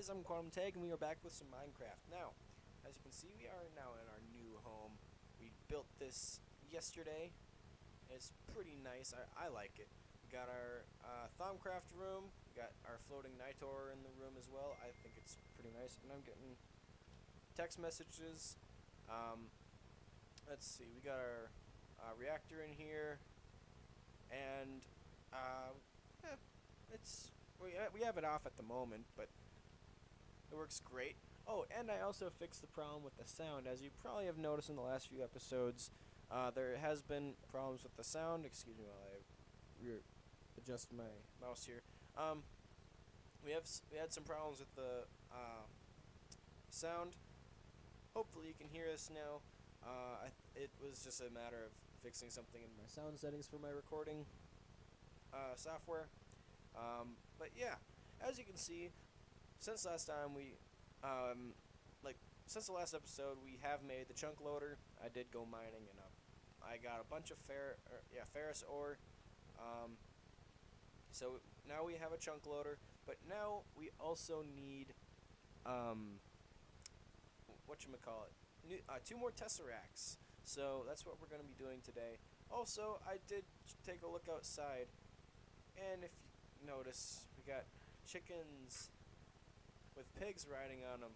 guys, I'm Quantum Tag, and we are back with some Minecraft. Now, as you can see, we are now in our new home. We built this yesterday. It's pretty nice. I like it. We got our Thaumcraft room. We got our floating Nitor in the room as well. I think it's pretty nice. And I'm getting text messages. Let's see. We got our reactor in here, and we have it off at the moment, but it works great. Oh, and I also fixed the problem with the sound. As you probably have noticed in the last few episodes, there has been problems with the sound. Excuse me while I adjust my mouse here. We had some problems with the sound. Hopefully you can hear us now. It was just a matter of fixing something in my sound settings for my recording software. But yeah, as you can see, since last time since the last episode, we have made the chunk loader. I did go mining, and I got a bunch of ferrous ore. So now we have a chunk loader, but now we also need whatchamacallit, two more tesseracts. So that's what we're going to be doing today. Also, I did take a look outside, and if you notice, we got chickens with pigs riding on them,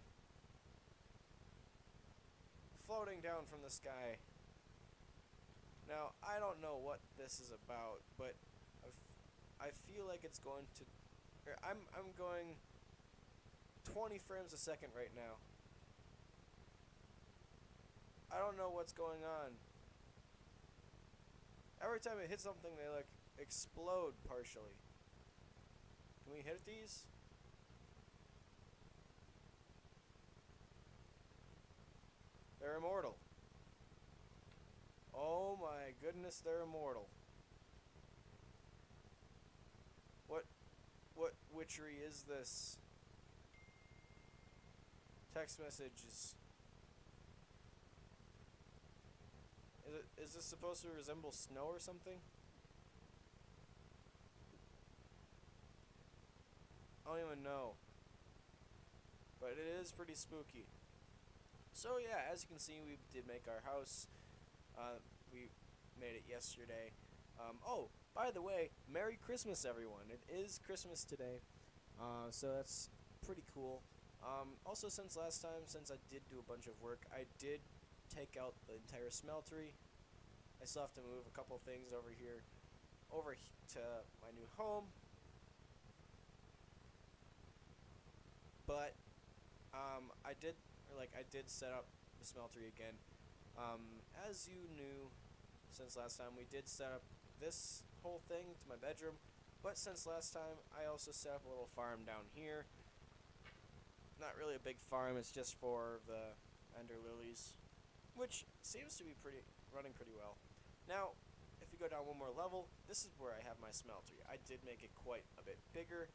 floating down from the sky. Now, I don't know what this is about, but I feel like it's going to... I'm going 20 frames a second right now. I don't know what's going on. Every time it hits something, they, like, explode partially. Can we hit these? They're immortal. Oh my goodness, they're immortal. What witchery is this? Text messages. Is this supposed to resemble snow or something? I don't even know. But it is pretty spooky. So yeah, as you can see, we did make our house. We made it yesterday. Oh, by the way, Merry Christmas, everyone. It is Christmas today. So that's pretty cool. Also, since last time, since I did do a bunch of work, I did take out the entire smeltery. I still have to move a couple things over here, over to my new home. But I did set up the smeltery again. As you knew, since last time, we did set up this whole thing to my bedroom. But since last time, I also set up a little farm down here. Not really a big farm, it's just for the ender lilies, which seems to be running pretty well. Now, if you go down one more level, this is where I have my smeltery. I did make it quite a bit bigger,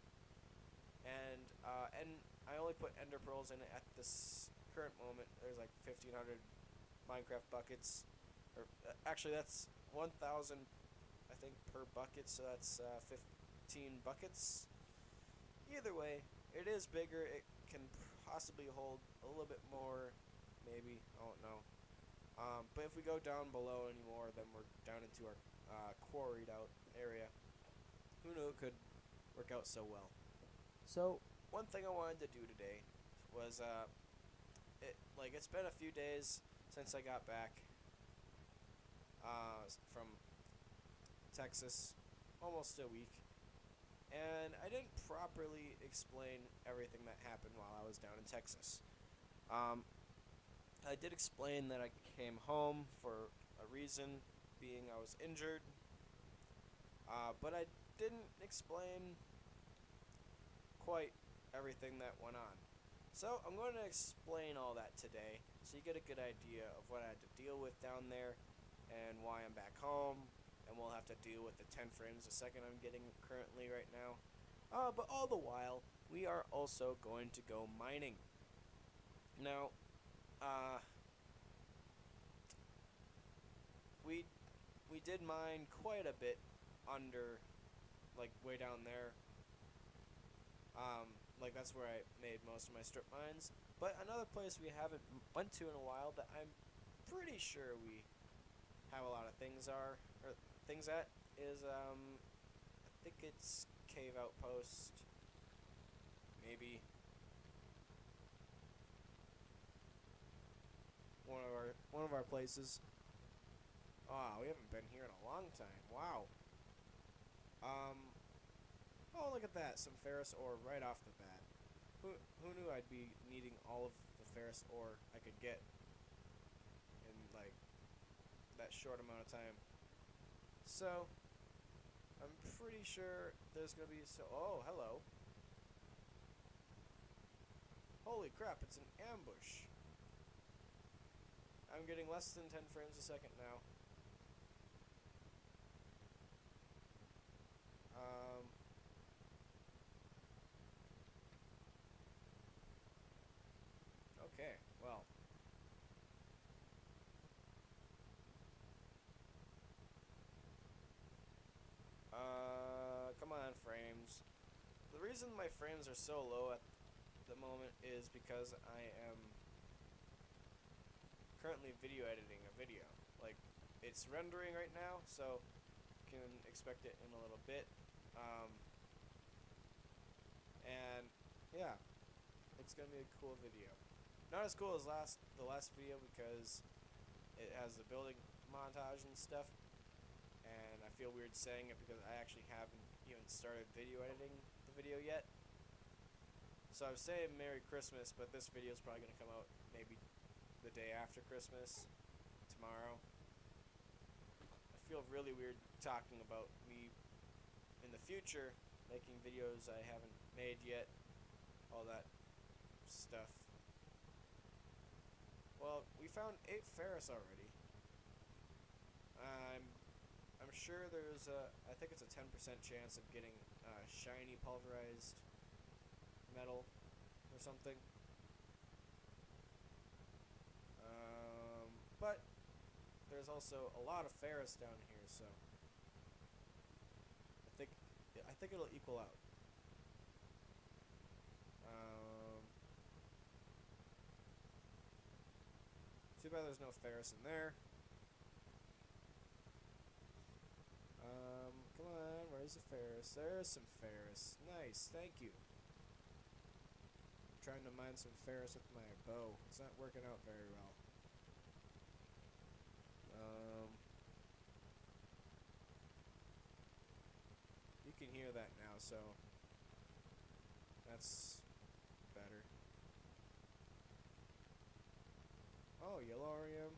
and I only put ender pearls in it at this current moment. There's like 1,500 Minecraft buckets, or actually that's 1,000, I think, per bucket, so that's 15 buckets. Either way, it is bigger. It can possibly hold a little bit more, maybe, I don't know. But if we go down below anymore, then we're down into our quarried out area. Who knew it could work out so well? So, one thing I wanted to do today was, it's been a few days since I got back from Texas, almost a week, and I didn't properly explain everything that happened while I was down in Texas. I did explain that I came home for a reason, being I was injured, but I didn't explain quite everything that went on. So I'm going to explain all that today, so you get a good idea of what I had to deal with down there, and why I'm back home, and we'll have to deal with the 10 frames a second I'm getting currently right now. But all the while, we are also going to go mining. Now, we did mine quite a bit under, like, way down there. like that's where I made most of my strip mines. But another place we haven't went to in a while that I'm pretty sure we have a lot of things at is I think it's Cave Outpost, maybe one of our places. Ah, we haven't been here in a long time. Wow. Um. Oh, look at that! Some ferrous ore right off the bat. Who knew I'd be needing all of the ferrous ore I could get in like that short amount of time. So I'm pretty sure there's gonna be oh, hello. Holy crap! It's an ambush. I'm getting less than 10 frames a second now. Okay, well. Come on, frames. The reason my frames are so low at the moment is because I am currently video editing a video. Like, it's rendering right now, so you can expect it in a little bit. And yeah, it's gonna be a cool video. Not as cool as the last video because it has the building montage and stuff, and I feel weird saying it because I actually haven't even started video editing the video yet. So I was saying Merry Christmas, but this video is probably gonna come out maybe the day after Christmas, tomorrow. I feel really weird talking about me in the future making videos I haven't made yet, all that stuff. Well, we found 8 ferrous already. I'm sure there's I think it's a 10% chance of getting shiny pulverized metal or something. But there's also a lot of ferrous down here, so I think it'll equal out. Too bad there's no ferrous in there. Come on, where's the ferrous? There's some ferrous. Nice, thank you. I'm trying to mine some ferrous with my bow. It's not working out very well. You can hear that now, so that's better. Oh, yellorium.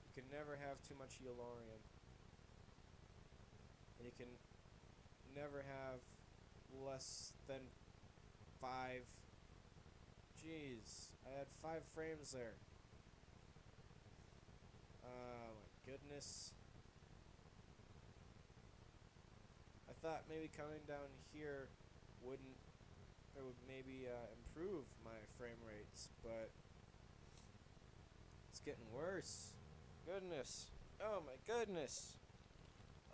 You can never have too much yellorium. And you can never have less than 5. Jeez, I had 5 frames there. Oh my goodness. I thought maybe coming down here would maybe improve my frame rates, but it's getting worse. Goodness. Oh my goodness.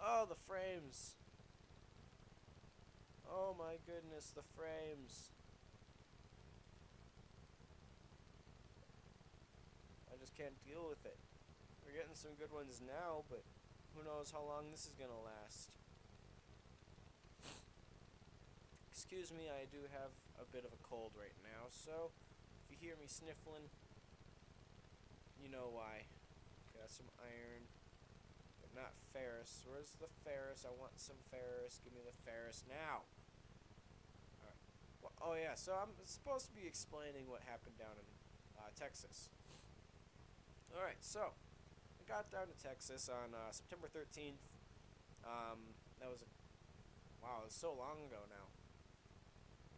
Oh, the frames. Oh my goodness, the frames. I just can't deal with it. We're getting some good ones now, but who knows how long this is gonna last. Excuse me, I do have a bit of a cold right now, so if you hear me sniffling, you know why. Got some iron, but not ferrous. Where's the ferrous? I want some ferrous. Give me the ferrous now. Alright. Well, oh yeah, so I'm supposed to be explaining what happened down in Texas. Alright, so I got down to Texas on September 13th. That was wow, it was so long ago now.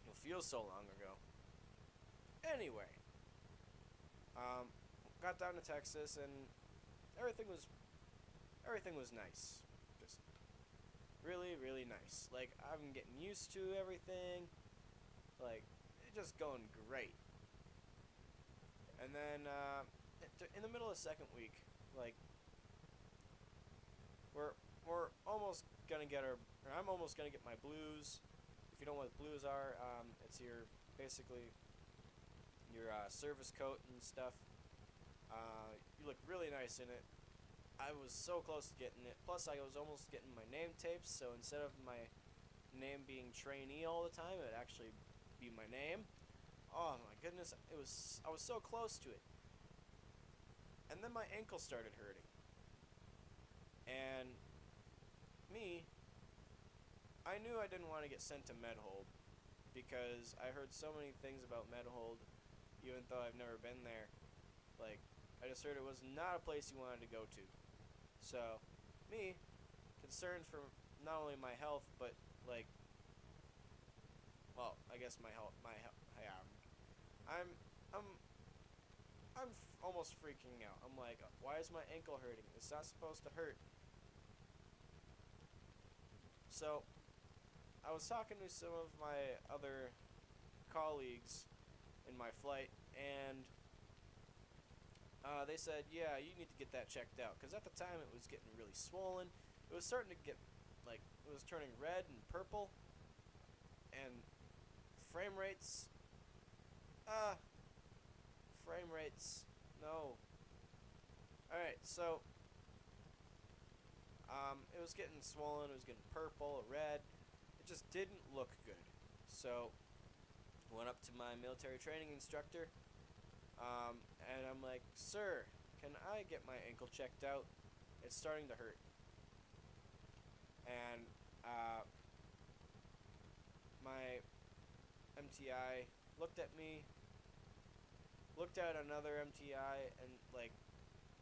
It feels so long ago. Anyway, got down to Texas and everything was nice. Just really, really nice. Like, I'm getting used to everything. Like, it's just going great. And then in the middle of the second week, like, we're almost gonna get I'm almost gonna get my blues. If you don't know what blues are, it's your basically your service coat and stuff. You look really nice in it. I was so close to getting it. Plus, I was almost getting my name taped, so instead of my name being trainee all the time, it would actually be my name. Oh my goodness, I was so close to it. And then my ankle started hurting. And I knew I didn't want to get sent to Medhold because I heard so many things about Medhold, even though I've never been there. Like, I just heard it was not a place you wanted to go to. So, concerned for not only my health, but like, well, I guess my health, yeah, I'm almost freaking out. I'm like, why is my ankle hurting? It's not supposed to hurt. So, I was talking to some of my other colleagues in my flight, and they said, yeah, you need to get that checked out. Because at the time, it was getting really swollen. It was starting to get, like, it was turning red and purple. And frame rates, no. Alright, so, it was getting swollen, it was getting purple, red. It just didn't look good. So, went up to my military training instructor, and I'm like, sir, can I get my ankle checked out? It's starting to hurt. And, my MTI looked at me, looked at another MTI, and, like,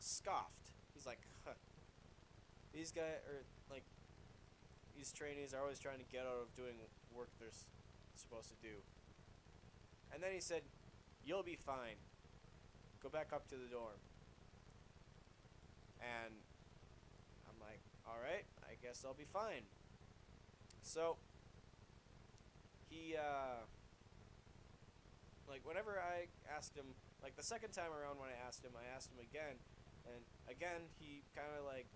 scoffed. He's like, huh. These guys are, like, these trainees are always trying to get out of doing work they're supposed to do. And then he said, you'll be fine. Go back up to the dorm. And I'm like, alright, I guess I'll be fine. So, he, like, whenever I asked him, like, the second time around when I asked him again, and again, he kind of, like,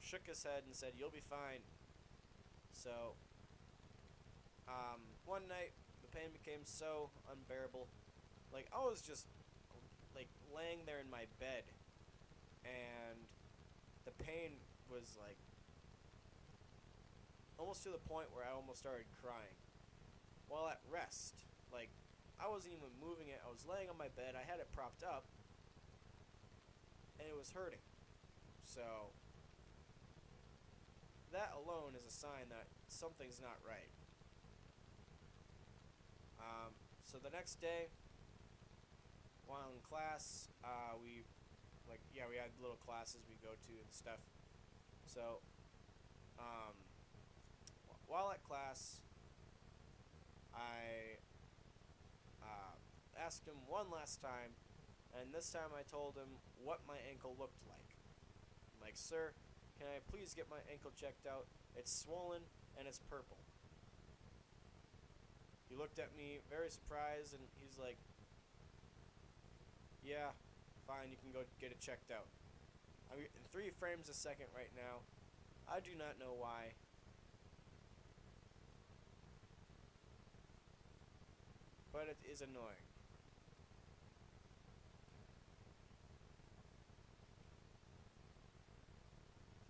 shook his head and said, you'll be fine. So, one night, the pain became so unbearable. Like, I was just, like, laying there in my bed, and the pain was, like, almost to the point where I almost started crying. While at rest, like, I wasn't even moving it. I was laying on my bed. I had it propped up, and it was hurting. So, that alone is a sign that something's not right. So the next day, while in class, we had little classes we go to and stuff. So, while at class, I asked him one last time, and this time I told him what my ankle looked like. I'm like, sir, can I please get my ankle checked out? It's swollen and it's purple. He looked at me very surprised, and he's like, yeah, fine, you can go get it checked out. I'm in 3 frames a second right now. I do not know why. But it is annoying.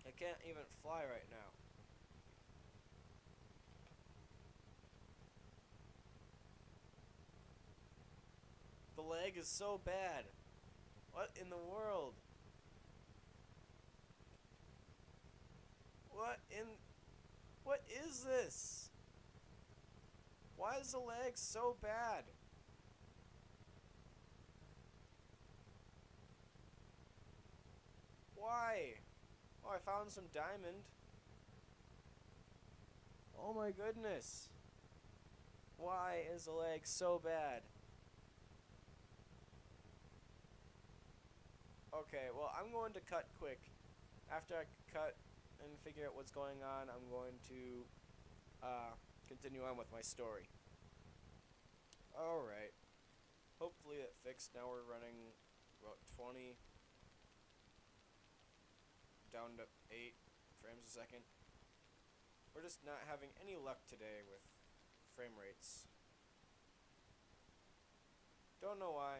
I can't even fly right now. The lag is so bad. What in the world? What is this? Why is the lag so bad? Why? Oh, I found some diamond. Oh my goodness. Why is the lag so bad? Okay, well, I'm going to cut quick. After I cut and figure out what's going on, I'm going to continue on with my story. Alright. Hopefully it fixed. Now we're running about 20 down to 8 frames a second. We're just not having any luck today with frame rates. Don't know why.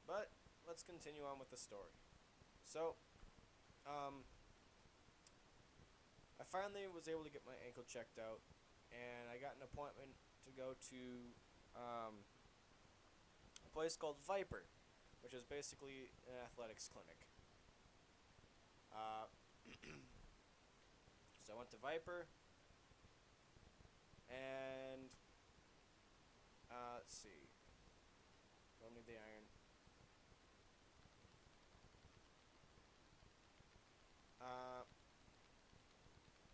But let's continue on with the story. So, I finally was able to get my ankle checked out, and I got an appointment to go to a place called Viper, which is basically an athletics clinic. So I went to Viper, and let's see. Don't need the iron.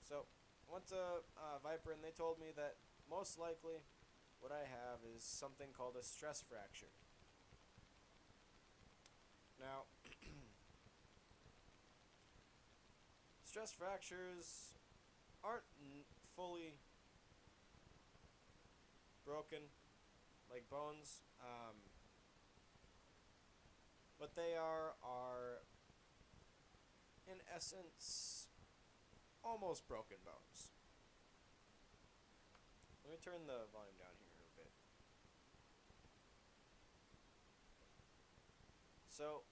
So I went to Viper, and they told me that most likely what I have is something called a stress fracture. Now, stress fractures aren't fully broken like bones. What they are in essence almost broken bones. Let me turn the volume down here a bit. So,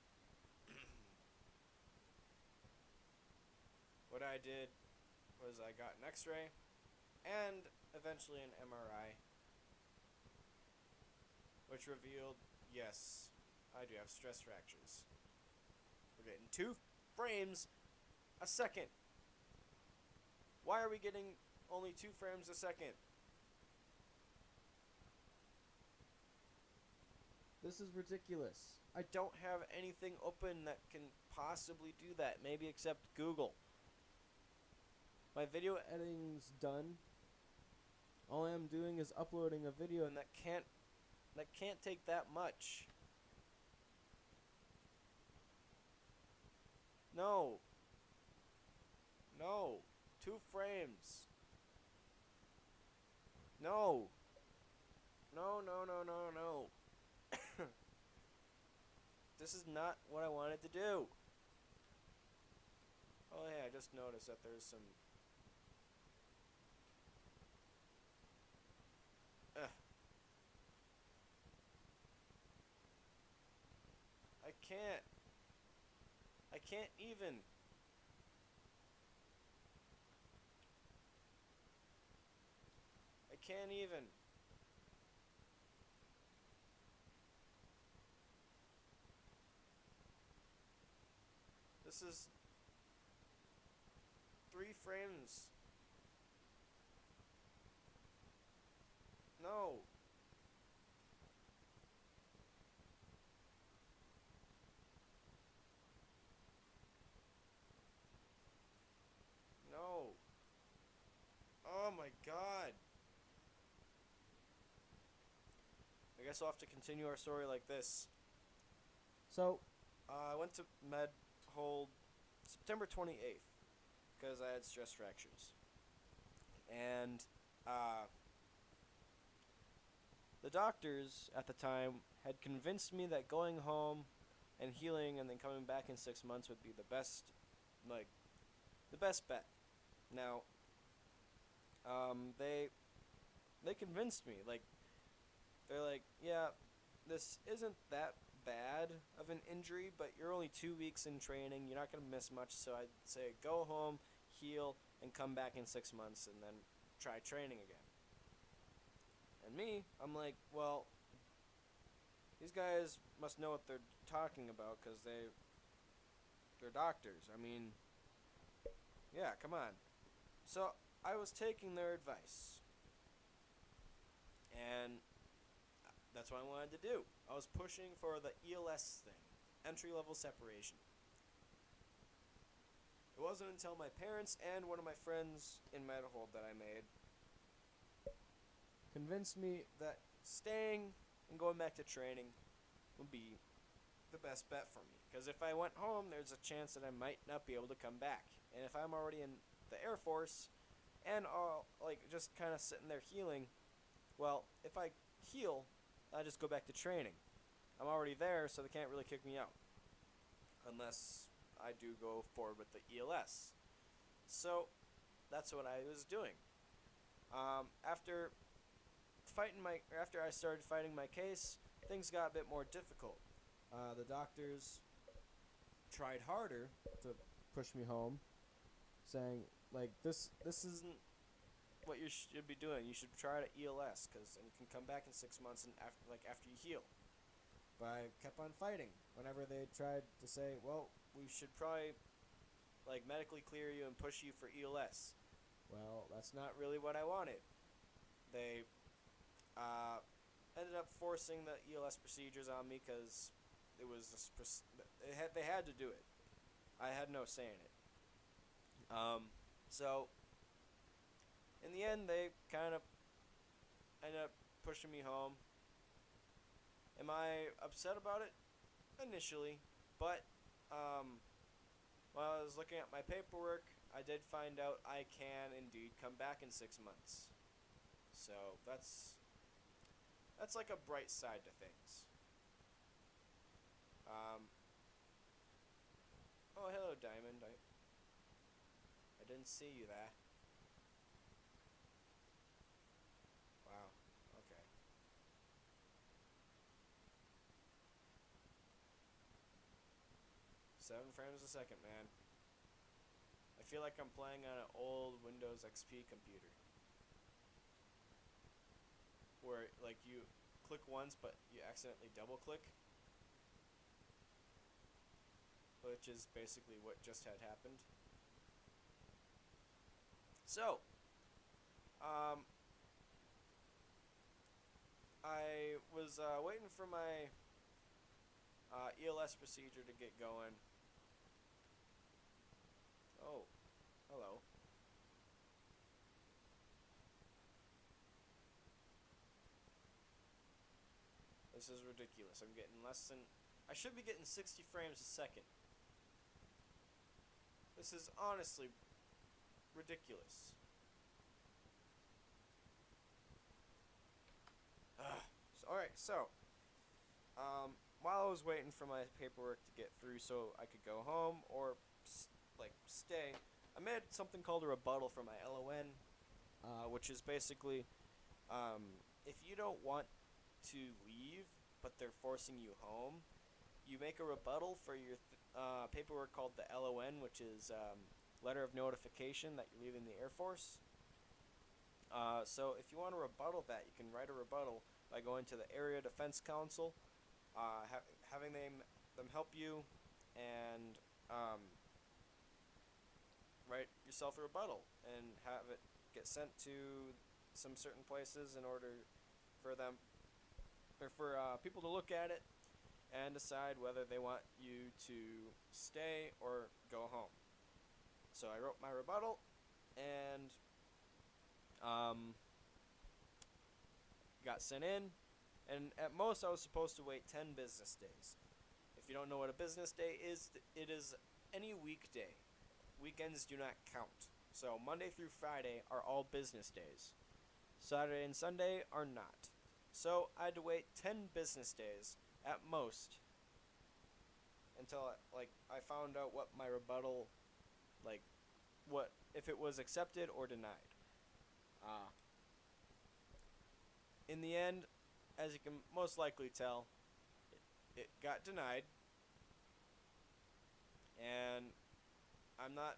what I did was I got an x-ray and eventually an MRI, which revealed, yes, I do have stress fractures. We're getting 2 frames a second. Why are we getting only 2 frames a second? This is ridiculous. I don't have anything open that can possibly do that, maybe except Google. My video editing's done. All I'm doing is uploading a video, and that can't take that much. No. 2 frames. No. No. This is not what I wanted to do. Oh yeah, I just noticed that there's some... I can't even. I can't even. This is 3 frames. No. No. Oh my god. I guess I'll have to continue our story like this. So, I went to med hold September 28th because I had stress fractures. And the doctors at the time had convinced me that going home and healing and then coming back in 6 months would be the best bet. Now, they convinced me. They're like, yeah, this isn't that bad of an injury, but you're only 2 weeks in training. You're not going to miss much, so I'd say go home, heal, and come back in 6 months and then try training again. And me, I'm like, well, these guys must know what they're talking about because they're doctors. I mean, yeah, come on. So I was taking their advice, and that's what I wanted to do. I was pushing for the ELS thing, entry-level separation. It wasn't until my parents and one of my friends in Medihold that I made convinced me that staying and going back to training would be the best bet for me. Because if I went home, there's a chance that I might not be able to come back. And if I'm already in the Air Force and just kind of sitting there healing, well, if I heal, I just go back to training. I'm already there, so they can't really kick me out. Unless I do go forward with the ELS. So that's what I was doing. After I started fighting my case, things got a bit more difficult. The doctors tried harder to push me home, saying like this isn't what you should be doing. You should try to ELS, and you can come back in 6 months and after you heal. But I kept on fighting. Whenever they tried to say, well, we should probably medically clear you and push you for ELS. Well, that's not really what I wanted. They ended up forcing the ELS procedures on me because it was they had to do it. I had no say in it. So in the end, they kind of ended up pushing me home. Am I upset about it? Initially, but while I was looking at my paperwork, I did find out I can indeed come back in 6 months. So that's like a bright side to things. Oh, hello, Diamond. I didn't see you there. Wow. Okay. Seven frames a second, man. I feel like I'm playing on an old Windows XP computer, where you click once but you accidentally double click, which is basically what just had happened. So I was waiting for my ELS procedure to get going. Oh, hello. This is ridiculous. I'm getting less than... I should be getting 60 frames a second. This is honestly ridiculous. Alright, so while I was waiting for my paperwork to get through so I could go home or stay, I made something called a rebuttal for my LON, which is basically if you don't want to leave but they're forcing you home, you make a rebuttal for your paperwork called the LON, which is letter of notification that you're leaving the Air Force. So if you want to rebuttal that, you can write a rebuttal by going to the Area Defense Council, having them help you, and write yourself a rebuttal and have it get sent to some certain places in order for them or for people to look at it and decide whether they want you to stay or go home. So I wrote my rebuttal, and got sent in, and at most I was supposed to wait 10 business days. If you don't know what a business day is, it is any weekday. Weekends do not count. So Monday through Friday are all business days. Saturday and Sunday are not. So I had to wait 10 business days at most until I found out what my rebuttal, what if it was accepted or denied. In the end, as you can most likely tell, it got denied, and I'm not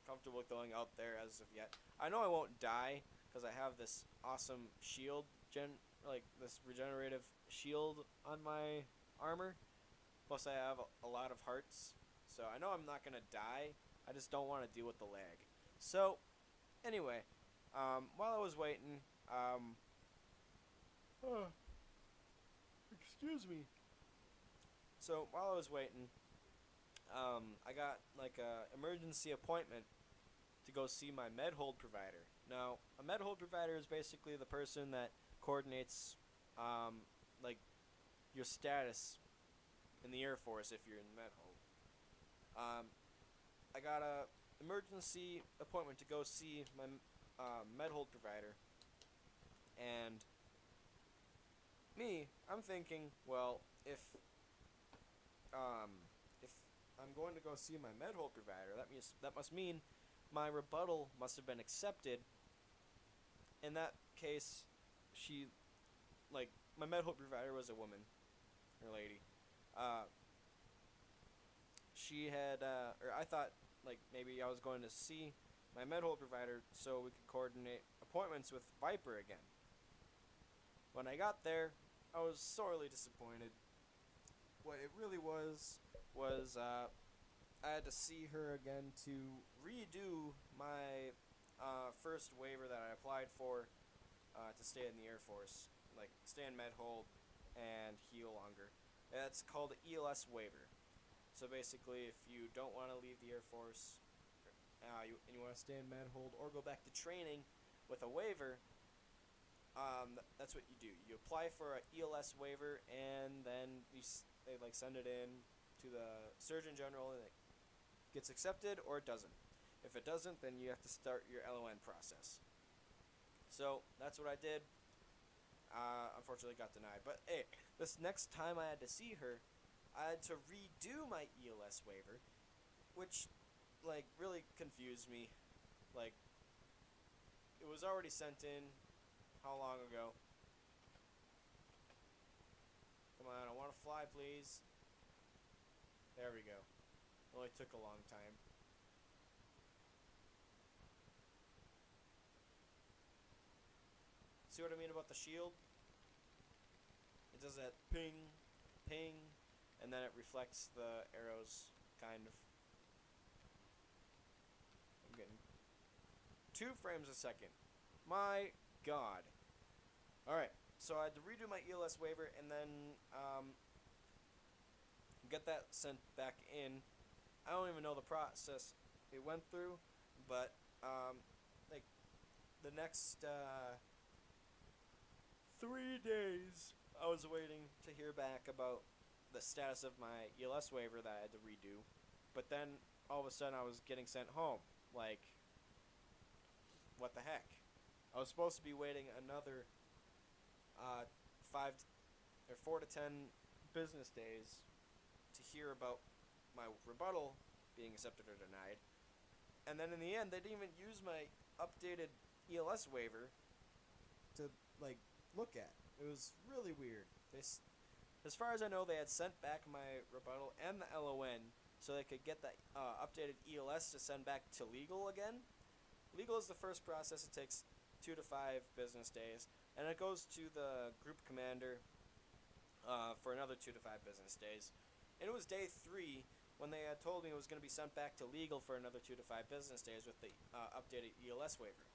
comfortable going out there as of yet. I know I won't die because I have this awesome shield, this regenerative shield on my armor. Plus I have a lot of hearts, so I know I'm not gonna die. I just don't want to deal with the lag. So anyway, while I was waiting, excuse me. So while I was waiting, I got a emergency appointment to go see my medhold provider. Now, a medhold provider is basically the person that coordinates your status in the Air Force if you're in medhold. I got a emergency appointment to go see my medhold provider, and I'm thinking, well, if I'm going to go see my medhold provider. That must mean my rebuttal must have been accepted. In that case, she, like, my medhold provider was a woman, or lady. She had, or I thought, like, maybe I was going to see my medhold provider so we could coordinate appointments with Viper again. When I got there, I was sorely disappointed. What it really was I had to see her again to redo my first waiver that I applied for to stay in the Air Force, like stay in medhold and heal longer. That's called an ELS waiver. So basically, if you don't want to leave the Air Force and you want to stay in medhold or go back to training with a waiver, that's what you do. You apply for an ELS waiver, and then they like send it in to the Surgeon General, and it gets accepted or it doesn't. If it doesn't, then you have to start your LON process. So that's what I did. Unfortunately, got denied. But hey, this next time I had to see her, I had to redo my ELS waiver, which like really confused me. Like, it was already sent in. How long ago? Come on, I want to fly, please. There we go. It only took a long time. See what I mean about the shield? It does that ping, ping, and then it reflects the arrows, kind of. I'm getting 2 frames a second. My God. Alright, so I had to redo my ELS waiver and then get that sent back in. I don't even know the process it went through, but like the next 3 days I was waiting to hear back about the status of my ELS waiver that I had to redo. But then all of a sudden I was getting sent home. Like, what the heck? I was supposed to be waiting another 4 to 10 business days to hear about my rebuttal being accepted or denied. And then in the end, they didn't even use my updated ELS waiver to, like, look at. It was really weird. As far as I know, they had sent back my rebuttal and the LON so they could get the updated ELS to send back to legal again. Legal is the first process. It takes 2 to 5 business days, and it goes to the group commander for another 2 to 5 business days. And it was day 3 when they had told me it was going to be sent back to legal for another 2 to 5 business days with the updated ELS waiver.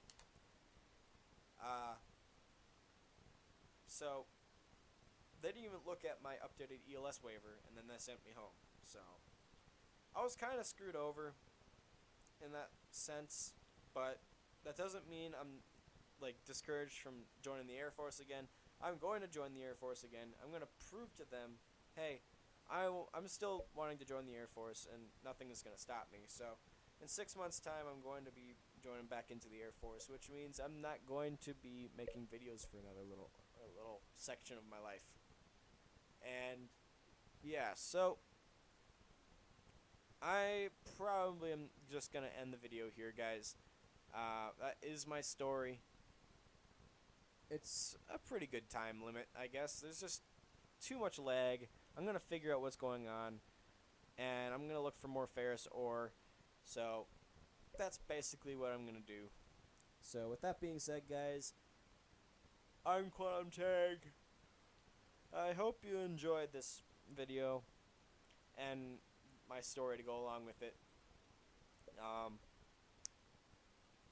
So they didn't even look at my updated ELS waiver, and then they sent me home. So I was kind of screwed over in that sense, but that doesn't mean I'm like discouraged from joining the Air Force again. I'm going to join the Air Force again. I'm going to prove to them, hey, I'm still wanting to join the Air Force, and nothing is going to stop me. So in 6 months' time, I'm going to be joining back into the Air Force, which means I'm not going to be making videos for another little section of my life. And yeah, so I probably am just going to end the video here, guys. That is my story. It's a pretty good time limit, I guess. There's just too much lag. I'm going to figure out what's going on, and I'm going to look for more ferrous ore. So that's basically what I'm going to do. So with that being said, guys, I'm Quantum Tag. I hope you enjoyed this video and my story to go along with it.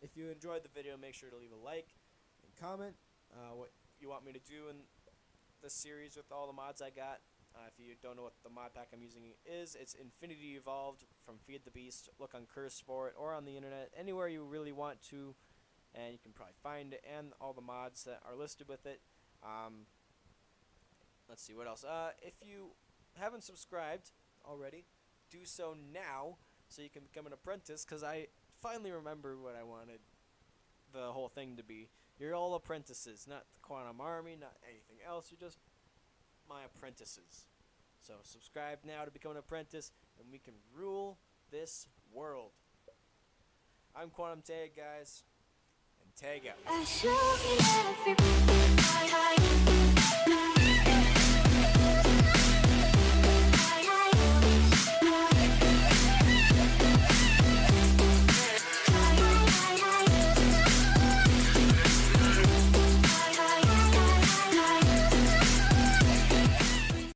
If you enjoyed the video, make sure to leave a like and comment what you want me to do in this series with all the mods I got. If you don't know what the mod pack I'm using is, it's Infinity Evolved from Feed the Beast. Look on Curse for it, or on the internet, anywhere you really want to, and you can probably find it, and all the mods that are listed with it. Let's see, what else? If you haven't subscribed already, do so now so you can become an apprentice, because I finally remember what I wanted the whole thing to be. You're all apprentices, not the Quantum Army, not anything else. You're just my apprentices. So subscribe now to become an apprentice, and we can rule this world. I'm Quantum Tag, guys, and tag out.